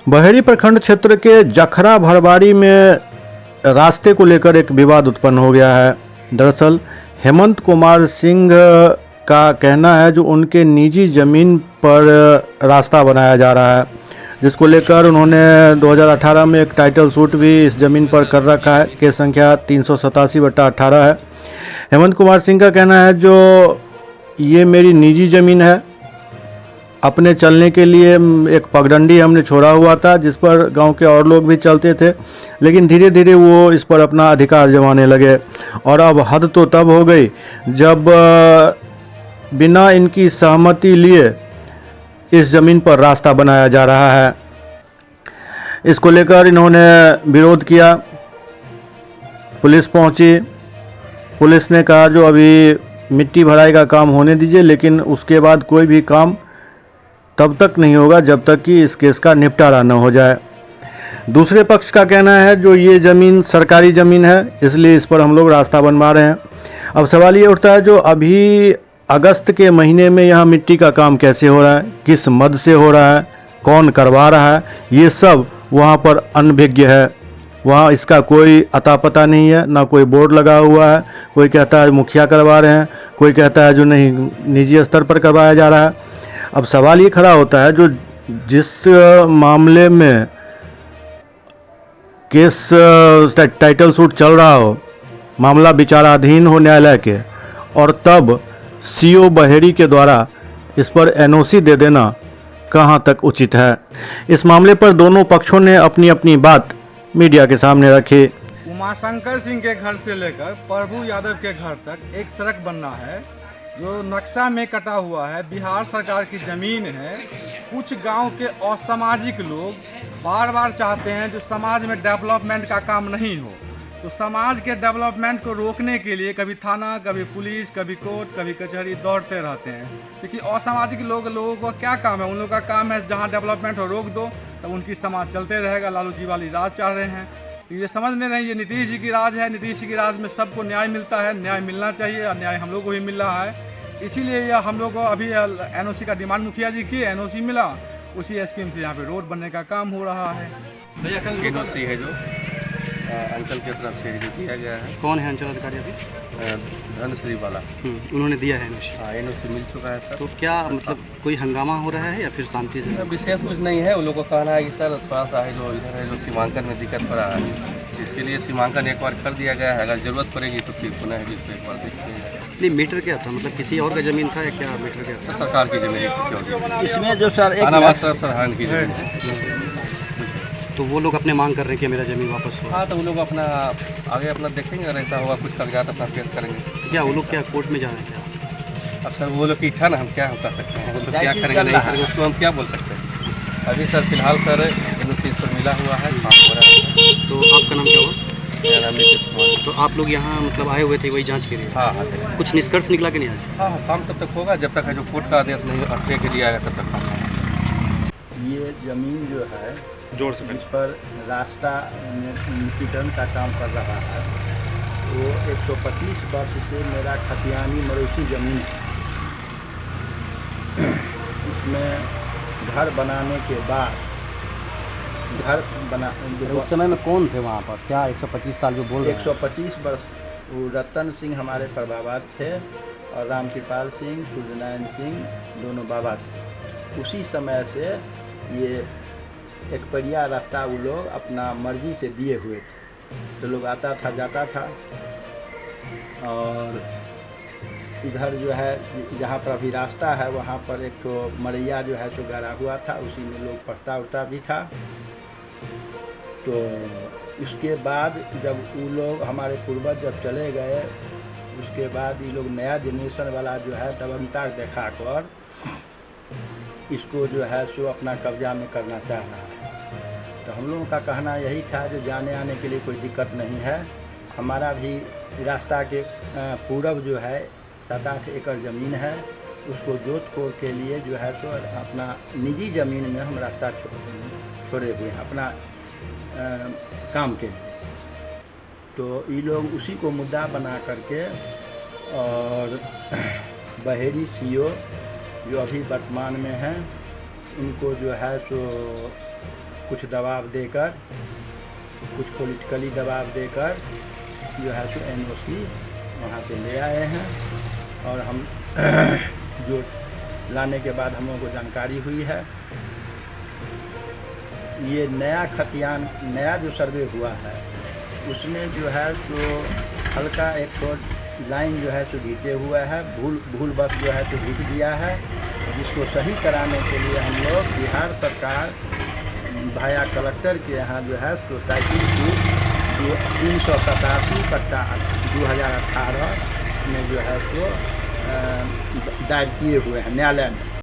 बहेड़ी प्रखंड क्षेत्र के जखरा भरवाड़ी में रास्ते को लेकर एक विवाद उत्पन्न हो गया है। दरअसल हेमंत कुमार सिंह का कहना है जो उनके निजी ज़मीन पर रास्ता बनाया जा रहा है, जिसको लेकर उन्होंने 2018 में एक टाइटल सूट भी इस ज़मीन पर कर रखा है। केस संख्या 387/18 है। हेमंत कुमार सिंह का कहना है जो ये मेरी निजी ज़मीन है, अपने चलने के लिए एक पगडंडी हमने छोड़ा हुआ था जिस पर गांव के और लोग भी चलते थे, लेकिन धीरे धीरे वो इस पर अपना अधिकार जमाने लगे और अब हद तो तब हो गई जब बिना इनकी सहमति लिए इस ज़मीन पर रास्ता बनाया जा रहा है। इसको लेकर इन्होंने विरोध किया, पुलिस पहुंची। पुलिस ने कहा जो अभी मिट्टी भराई का काम होने दीजिए, लेकिन उसके बाद कोई भी काम तब तक नहीं होगा जब तक कि इस केस का निपटारा न हो जाए। दूसरे पक्ष का कहना है जो ये ज़मीन सरकारी ज़मीन है, इसलिए इस पर हम लोग रास्ता बनवा रहे हैं। अब सवाल ये उठता है जो अभी अगस्त के महीने में यहाँ मिट्टी का काम कैसे हो रहा है, किस मद से हो रहा है, कौन करवा रहा है, ये सब वहाँ पर अनभिज्ञ है। वहाँ इसका कोई अता पता नहीं है, ना कोई बोर्ड लगा हुआ है। कोई कहता है मुखिया करवा रहे हैं, कोई कहता है जो नहीं निजी स्तर पर करवाया जा रहा है। अब सवाल ये खड़ा होता है जो जिस मामले में केस टाइटल सूट चल रहा हो, मामला विचाराधीन हो न्यायालय के, और तब सीओ बहेड़ी के द्वारा इस पर एनओसी दे देना कहाँ तक उचित है। इस मामले पर दोनों पक्षों ने अपनी अपनी बात मीडिया के सामने रखी। उमाशंकर सिंह के घर से लेकर प्रभु यादव के घर तक एक सड़क बनना है जो नक्शा में कटा हुआ है, बिहार सरकार की ज़मीन है। कुछ गांव के असामाजिक लोग बार बार चाहते हैं जो समाज में डेवलपमेंट का काम नहीं हो, तो समाज के डेवलपमेंट को रोकने के लिए कभी थाना, कभी पुलिस, कभी कोर्ट, कभी कचहरी दौड़ते रहते हैं। क्योंकि असामाजिक लोगों का क्या काम है, उन लोगों का काम है जहाँ डेवलपमेंट हो रोक दो, तब उनकी समाज चलते रहेगा। लालू जी वाली राज चाह रहे हैं, ये समझ में नहीं, ये नीतीश जी की राज है। नीतीश जी की राज में सबको न्याय मिलता है, न्याय मिलना चाहिए और न्याय हम लोग को भी मिल रहा है। इसीलिए यह हम लोग को अभी एनओसी का डिमांड मुखिया जी की, एनओसी मिला, उसी स्कीम से यहाँ पे रोड बनने का काम हो रहा है। एनओसी है जो अंचल की तरफ से जो दिया गया है। कौन है अंचल अधिकारी अभी? धनश्री वाला। उन्होंने दिया है एनओसी। हाँ, एनओसी मिल चुका है सर। तो क्या मतलब कोई हंगामा हो रहा है या फिर शांति से? विशेष कुछ नहीं है। उन लोगों को कहना है कि सर थोड़ा सा है जो इधर है जो सीमांकन में दिक्कत हो रहा है, इसके लिए सीमांकन एक बार कर दिया गया है। अगर ज़रूरत पड़ेगी तो फिर पुनः भी इसको एक बार देखिए। नहीं, मीटर क्या था, मतलब किसी और का ज़मीन था या क्या? मीटर क्या था? सरकार की ज़मीन है, किसी और की। इसमें जो सर सरहान की ज़मीन है। तो वो लोग अपने मांग कर रहे हैं कि मेरा ज़मीन वापस हो। हाँ, तो वो लोग अपना आगे अपना देखेंगे, अगर ऐसा होगा कुछ कागजात अपना पेश करेंगे। क्या वो लोग क्या कोर्ट में जा रहे हैं क्या? अब सर वो लोग की इच्छा ना, हम क्या कर सकते हैं, वो लोग क्या करेंगे नहीं करेंगे उसको हम क्या बोल सकते हैं। अभी सर फिलहाल सर एनओसी पर मिला हुआ है, काम हो रहा है। तो आपका नाम क्या हुआ? मेरा नाम नीतीश कुमार। तो आप लोग यहाँ मतलब आए हुए थे वही जांच के लिए? हाँ हाँ कुछ निष्कर्ष निकला कि नहीं आज? हाँ, काम तब तक होगा जब तक है जो कोर्ट का आदेश नहीं अट्ठे के लिए आएगा तब तक काम होगा। ये ज़मीन जो है जोर से जिस पर रास्ता मिट्टीकरण का काम कर रहा है, वो 125 वर्ष से मेरा खतियानी मवेशी ज़मीन है। इसमें घर बनाने के बाद घर बना उस समय में कौन थे वहाँ पर? क्या 125 साल जो बोल रहे हैं? 125 वर्ष वो रतन सिंह हमारे परबाबा थे और रामकृपाल सिंह, सूर्यनारायण सिंह दोनों बाबा थे। उसी समय से ये एक परिया रास्ता वो लोग अपना मर्जी से दिए हुए थे, तो लोग आता था जाता था। और इधर जो है जहाँ पर अभी रास्ता है वहाँ पर एक तो मरैया जो है तो गाड़ा हुआ था, उसी में लोग पढ़ता उड़ता भी था। तो उसके बाद जब वो लोग हमारे पूर्वज जब चले गए, उसके बाद ये लोग नया जनरेशन वाला जो है दबंगता दिखाकर इसको जो है सो अपना कब्जा में करना चाह रहा है। तो हम लोगों का कहना यही था जो जाने आने के लिए कोई दिक्कत नहीं है। हमारा भी रास्ता के पूरब जो है 7-8 एकड़ ज़मीन है, उसको जोत कोड़ के लिए जो है तो अपना निजी ज़मीन में हम रास्ता छोड़े हुए हैं अपना काम के लिए। तो ये लोग उसी को मुद्दा बना करके और बहेड़ी सीओ जो अभी वर्तमान में हैं, उनको जो है तो कुछ दबाव देकर, कुछ पॉलिटिकली दबाव देकर जो है तो NOC वहाँ से ले आए हैं। और हम जो लाने के बाद हम लोगों को जानकारी हुई है, ये नया खतियान, नया जो सर्वे हुआ है उसमें जो है तो हल्का एक तो लाइन जो है तो घीटे हुआ है, भूल बस जो है तो घीट दिया है, जिसको सही कराने के लिए हम लोग बिहार सरकार भाया कलेक्टर के यहाँ जो है सोसाइटी की 387/2018 में जो है तो दायर किए हुए हैं न्यायालय में।